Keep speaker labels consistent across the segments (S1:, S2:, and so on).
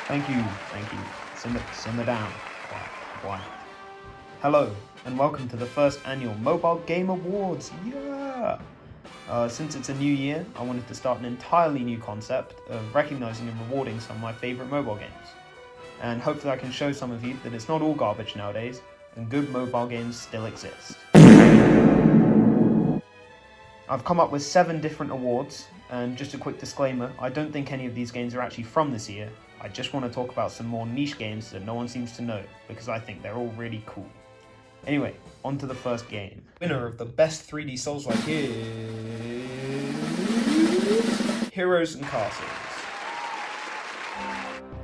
S1: Thank you. Simmer down. Quiet. Hello, and welcome to the first annual Mobile Game Awards. Yeah! Since it's a new year, I wanted to start an entirely new concept of recognizing and rewarding some of my favorite mobile games. And hopefully I can show some of you that it's not all garbage nowadays, and good mobile games still exist. I've come up with 7 different awards, and just a quick disclaimer, I don't think any of these games are actually from this year. I just want to talk about some more niche games that no one seems to know, because I think they're all really cool. Anyway, on to the first game. Winner of the best 3D Souls-like is Heroes and Castles.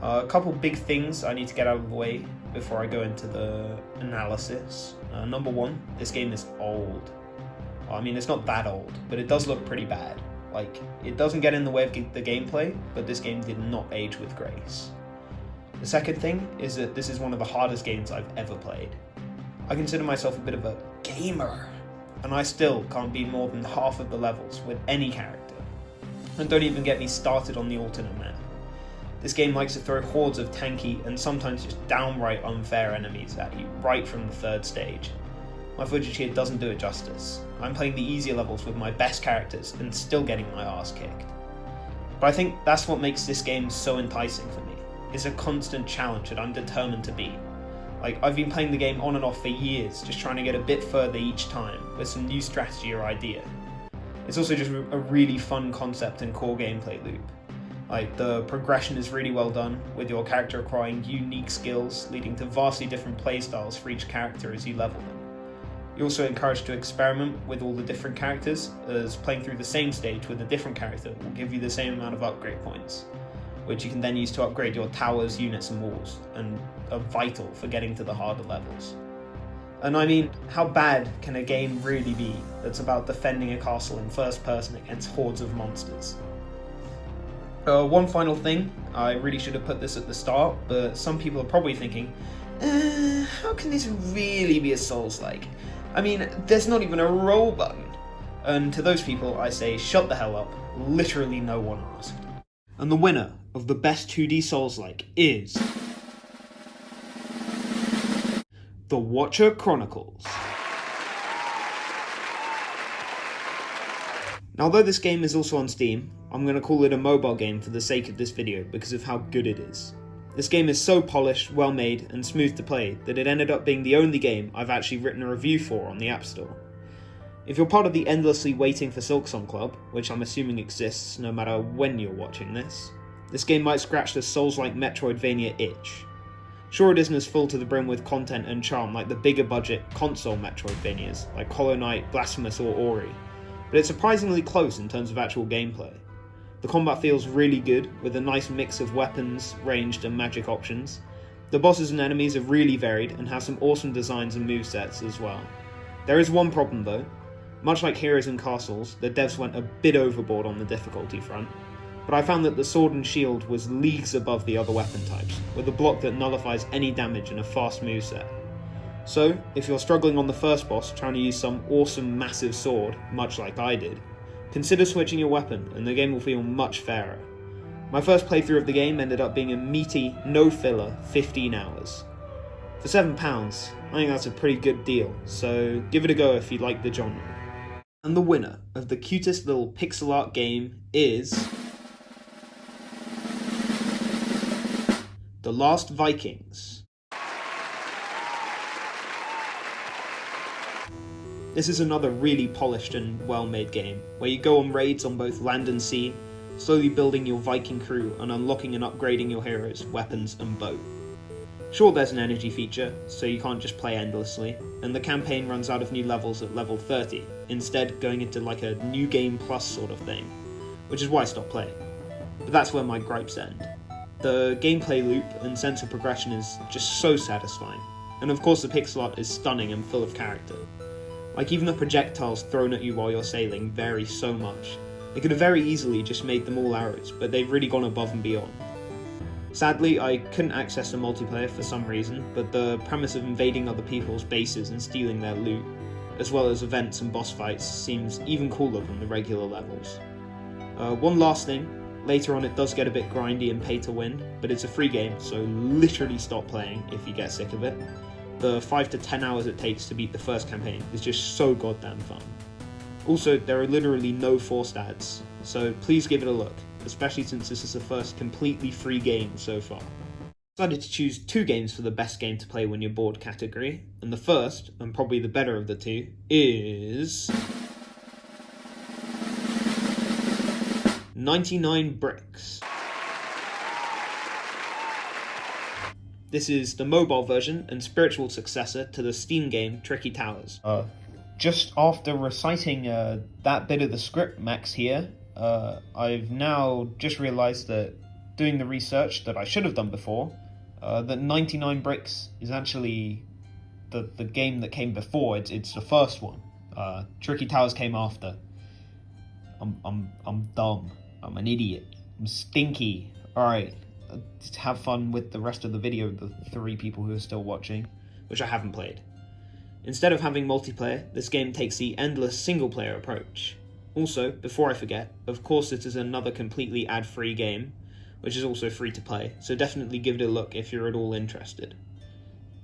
S1: A couple big things I need to get out of the way before I go into the analysis. Number 1, this game is old. I mean, it's not that old, but it does look pretty bad. Like, it doesn't get in the way of the gameplay, but this game did not age with grace. The second thing is that this is one of the hardest games I've ever played. I consider myself a bit of a gamer, and I still can't beat more than half of the levels with any character. And don't even get me started on the alternate map. This game likes to throw hordes of tanky and sometimes just downright unfair enemies at you right from the 3rd stage. My footage here doesn't do it justice. I'm playing the easier levels with my best characters and still getting my ass kicked. But I think that's what makes this game so enticing for me. It's a constant challenge that I'm determined to beat. Like, I've been playing the game on and off for years, just trying to get a bit further each time with some new strategy or idea. It's also just a really fun concept and core gameplay loop. Like, the progression is really well done, with your character acquiring unique skills, leading to vastly different playstyles for each character as you level them. You're also encouraged to experiment with all the different characters, as playing through the same stage with a different character will give you the same amount of upgrade points, which you can then use to upgrade your towers, units and walls, and are vital for getting to the harder levels. And I mean, how bad can a game really be that's about defending a castle in first person against hordes of monsters? One final thing, I really should have put this at the start, but some people are probably thinking, how can this really be a Souls-like? I mean, there's not even a roll button. And to those people, I say, shut the hell up. Literally no one asked. And the winner of the best 2D Souls-like is The Watcher Chronicles. Now, although this game is also on Steam, I'm going to call it a mobile game for the sake of this video because of how good it is. This game is so polished, well made, and smooth to play that it ended up being the only game I've actually written a review for on the App Store. If you're part of the endlessly waiting for Silksong Club, which I'm assuming exists no matter when you're watching this game might scratch the Souls-like Metroidvania itch. Sure, it isn't as full to the brim with content and charm like the bigger budget console Metroidvanias like Hollow Knight, Blasphemous or Ori, but it's surprisingly close in terms of actual gameplay. The combat feels really good, with a nice mix of weapons, ranged and magic options. The bosses and enemies are really varied and have some awesome designs and movesets as well. There is one problem though. Much like Heroes and Castles, the devs went a bit overboard on the difficulty front, but I found that the sword and shield was leagues above the other weapon types, with a block that nullifies any damage and a fast moveset. So, if you're struggling on the first boss trying to use some awesome massive sword, much like I did, consider switching your weapon and the game will feel much fairer. My first playthrough of the game ended up being a meaty, no filler 15 hours. For £7, I think that's a pretty good deal, so give it a go if you like the genre. And the winner of the cutest little pixel art game is The Last Vikings. This is another really polished and well-made game, where you go on raids on both land and sea, slowly building your Viking crew and unlocking and upgrading your heroes, weapons and boat. Sure, there's an energy feature, so you can't just play endlessly, and the campaign runs out of new levels at level 30, instead going into like a new game plus sort of thing, which is why I stopped playing. But that's where my gripes end. The gameplay loop and sense of progression is just so satisfying, and of course the pixel art is stunning and full of character. Like, even the projectiles thrown at you while you're sailing vary so much. They could have very easily just made them all arrows, but they've really gone above and beyond. Sadly, I couldn't access the multiplayer for some reason, but the premise of invading other people's bases and stealing their loot, as well as events and boss fights, seems even cooler than the regular levels. One last thing, Later on it does get a bit grindy and pay to win, but it's a free game, so literally stop playing if you get sick of it. The 5 to 10 hours it takes to beat the first campaign is just so goddamn fun. Also, there are literally no forced ads, so please give it a look, especially since this is the first completely free game so far. I decided to choose 2 games for the best game to play when you're bored category, and the first, and probably the better of the 2, is 99 Bricks. This is the mobile version and spiritual successor to the Steam game Tricky Towers. Just after reciting that bit of the script, Max here, I've now just realised that doing the research that I should have done before, that 99 Bricks is actually the game that came before. It's the first one. Tricky Towers came after. I'm dumb. I'm an idiot. I'm stinky. Alright, have fun with the rest of the video, the 3 people who are still watching, which I haven't played. Instead of having multiplayer, this game takes the endless single-player approach. Also, before I forget, of course it is another completely ad-free game, which is also free to play, so definitely give it a look if you're at all interested.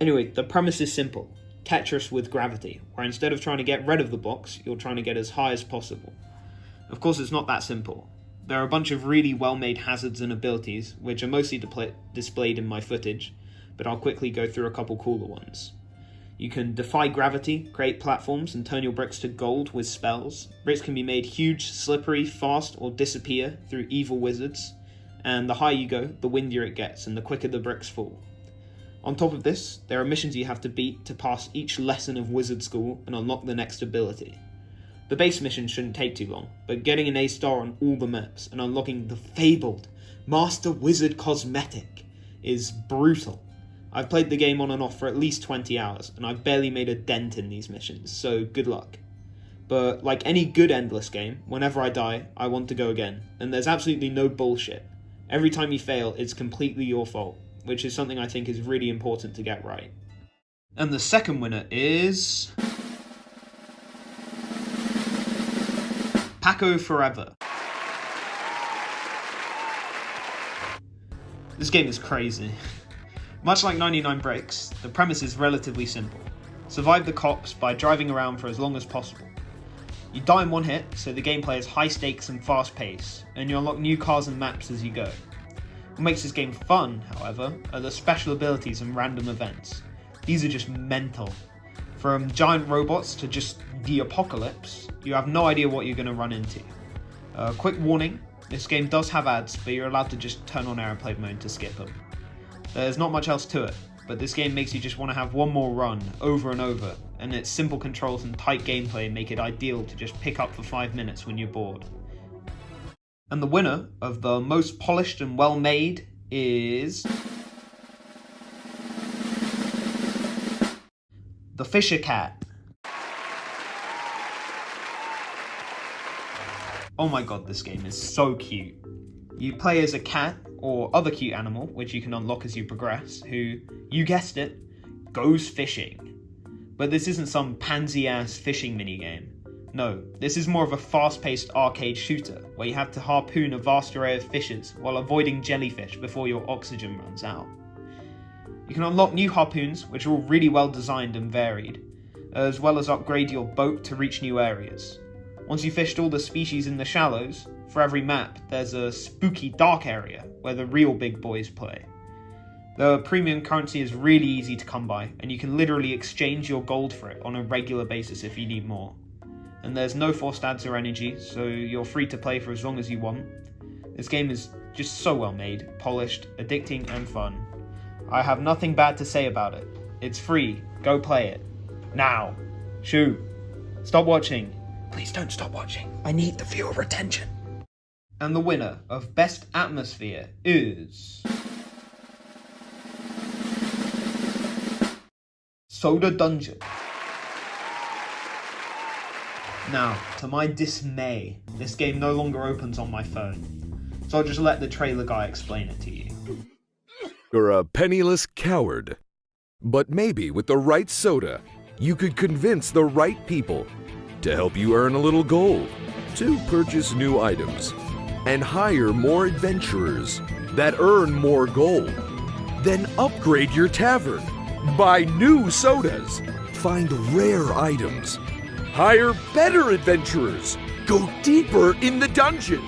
S1: Anyway, the premise is simple. Tetris with gravity, where instead of trying to get rid of the box, you're trying to get as high as possible. Of course it's not that simple. There are a bunch of really well-made hazards and abilities, which are mostly displayed in my footage, but I'll quickly go through a couple cooler ones. You can defy gravity, create platforms, and turn your bricks to gold with spells. Bricks can be made huge, slippery, fast, or disappear through evil wizards, and the higher you go, the windier it gets, and the quicker the bricks fall. On top of this, there are missions you have to beat to pass each lesson of wizard school and unlock the next ability. The base mission shouldn't take too long, but getting an A star on all the maps and unlocking the fabled Master Wizard cosmetic is brutal. I've played the game on and off for at least 20 hours, and I've barely made a dent in these missions, so good luck. But like any good endless game, whenever I die, I want to go again, and there's absolutely no bullshit. Every time you fail, it's completely your fault, which is something I think is really important to get right. And the second winner is Paco Forever. This game is crazy. Much like 99 Bricks, the premise is relatively simple. Survive the cops by driving around for as long as possible. You die in one hit, so the gameplay is high stakes and fast paced, and you unlock new cars and maps as you go. What makes this game fun, however, are the special abilities and random events. These are just mental. From giant robots to just the apocalypse, you have no idea what you're going to run into. Quick warning, this game does have ads, but you're allowed to just turn on airplane mode to skip them. There's not much else to it, but this game makes you just want to have one more run, over and over, and its simple controls and tight gameplay make it ideal to just pick up for 5 minutes when you're bored. And the winner of the most polished and well-made is the Fisher Cat. Oh my god, this game is so cute. You play as a cat, or other cute animal, which you can unlock as you progress, who, you guessed it, goes fishing. But this isn't some pansy-ass fishing minigame. No, this is more of a fast-paced arcade shooter, where you have to harpoon a vast array of fishes while avoiding jellyfish before your oxygen runs out. You can unlock new harpoons, which are all really well designed and varied, as well as upgrade your boat to reach new areas. Once you've fished all the species in the shallows, for every map there's a spooky dark area where the real big boys play. The premium currency is really easy to come by, and you can literally exchange your gold for it on a regular basis if you need more. And there's no forced ads or energy, so you're free to play for as long as you want. This game is just so well made, polished, addicting and fun. I have nothing bad to say about it. It's free, go play it. Now! Shoo! Stop watching! Please don't stop watching. I need the viewer retention. And the winner of Best Atmosphere is Soda Dungeon. Now, to my dismay, this game no longer opens on my phone, so I'll just let the trailer guy explain it to you.
S2: You're a penniless coward. But maybe with the right soda, you could convince the right people to help you earn a little gold, to purchase new items, and hire more adventurers that earn more gold. Then upgrade your tavern, buy new sodas, find rare items, hire better adventurers, go deeper in the dungeon,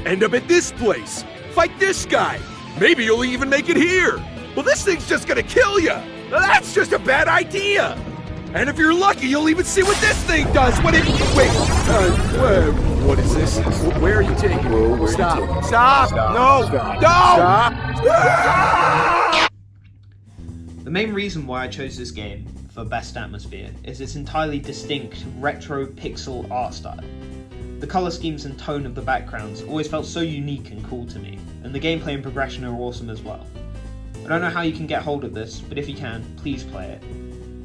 S2: end up at this place, fight this guy. Maybe you'll even make it here. Well, this thing's just gonna kill you. That's just a bad idea. And if you're lucky, you'll even see what this thing does when it... Wait, what is this? Where are you taking me? Stop. Stop. No. No. Stop.
S1: The main reason why I chose this game for best atmosphere is its entirely distinct retro pixel art style. The colour schemes and tone of the backgrounds always felt so unique and cool to me, and the gameplay and progression are awesome as well. I don't know how you can get hold of this, but if you can, please play it.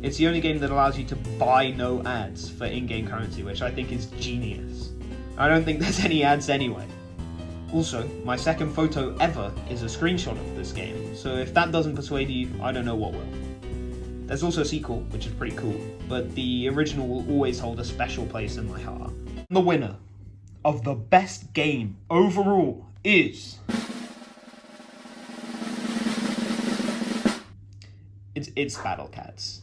S1: It's the only game that allows you to buy no ads for in-game currency, which I think is genius. I don't think there's any ads anyway. Also, my second photo ever is a screenshot of this game, so if that doesn't persuade you, I don't know what will. There's also a sequel, which is pretty cool, but the original will always hold a special place in my heart. The winner of the best game overall is... It's Battle Cats.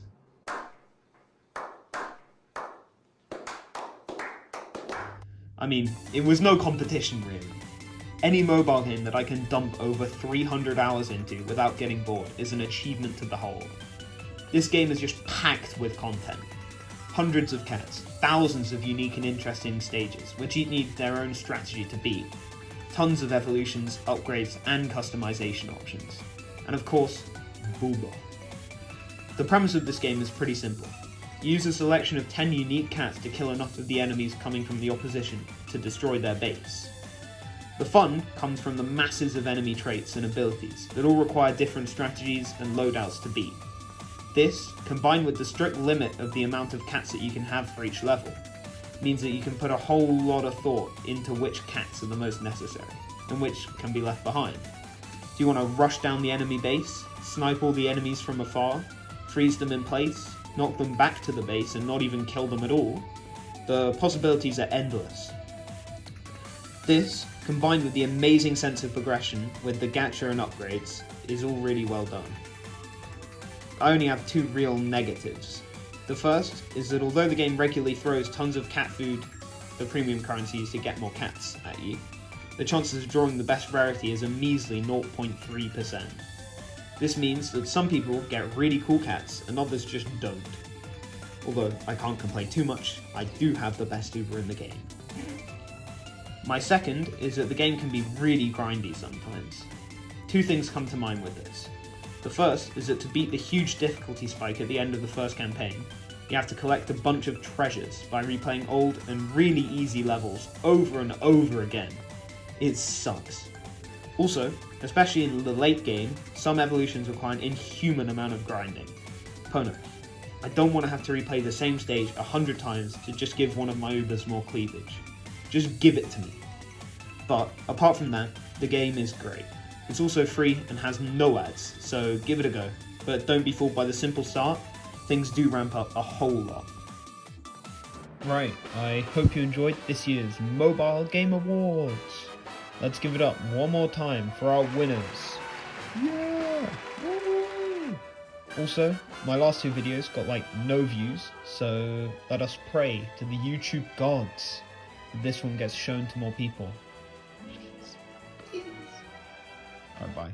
S1: I mean, it was no competition really. Any mobile game that I can dump over 300 hours into without getting bored is an achievement to behold. This game is just packed with content. Hundreds of cats, thousands of unique and interesting stages, which each need their own strategy to beat. Tons of evolutions, upgrades, and customization options. And of course, Booba. The premise of this game is pretty simple. Use a selection of 10 unique cats to kill enough of the enemies coming from the opposition to destroy their base. The fun comes from the masses of enemy traits and abilities that all require different strategies and loadouts to beat. This, combined with the strict limit of the amount of cats that you can have for each level, means that you can put a whole lot of thought into which cats are the most necessary, and which can be left behind. Do you want to rush down the enemy base, snipe all the enemies from afar, freeze them in place, knock them back to the base and not even kill them at all? The possibilities are endless. This, combined with the amazing sense of progression with the gacha and upgrades, is all really well done. I only have two real negatives. The first is that although the game regularly throws tons of cat food, the premium currencies to get more cats at you, the chances of drawing the best rarity is a measly 0.3%. This means that some people get really cool cats and others just don't. Although I can't complain too much, I do have the best Uber in the game. My second is that the game can be really grindy sometimes. Two things come to mind with this. The first is that to beat the huge difficulty spike at the end of the first campaign, you have to collect a bunch of treasures by replaying old and really easy levels over and over again. It sucks. Also, especially in the late game, some evolutions require an inhuman amount of grinding. Pono, I don't want to have to replay the same stage 100 times to just give one of my Ubers more cleavage. Just give it to me. But apart from that, the game is great. It's also free and has no ads, so give it a go. But don't be fooled by the simple start, things do ramp up a whole lot. Right, I hope you enjoyed this year's Mobile Game Awards. Let's give it up one more time for our winners. Yeah! Woo! Also, my last two videos got like no views, so let us pray to the YouTube gods that this one gets shown to more people. Please. Alright, bye.